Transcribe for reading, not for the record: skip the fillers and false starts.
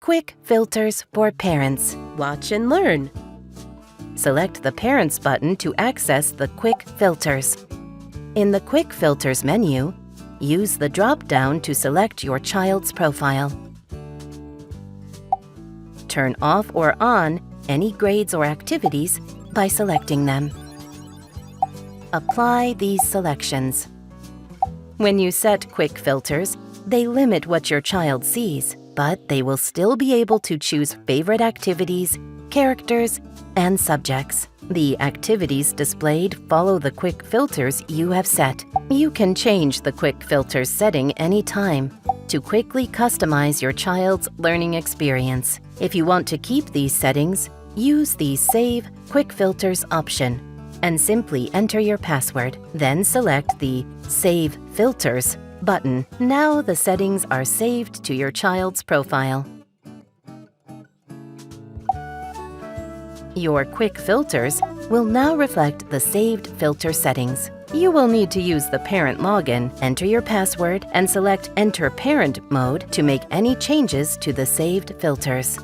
Quick filters for parents. Watch and learn. Select the Parents button to access the Quick Filters. In the Quick Filters menu, use the drop-down to select your child's profile. Turn off or on any grades or activities by selecting them. Apply these selections. When you set Quick Filters, they limit what your child sees, but they will still be able to choose favorite activities, characters, and subjects. The activities displayed follow the Quick Filters you have set. You can change the Quick Filters setting anytime to quickly customize your child's learning experience. If you want to keep these settings, use the Save Quick Filters option and simply enter your password. Then select the Save Filters button. Now the settings are saved to your child's profile. Your Quick Filters will now reflect the saved filter settings. You will need to use the parent login, enter your password, and select Enter Parent mode to make any changes to the saved filters.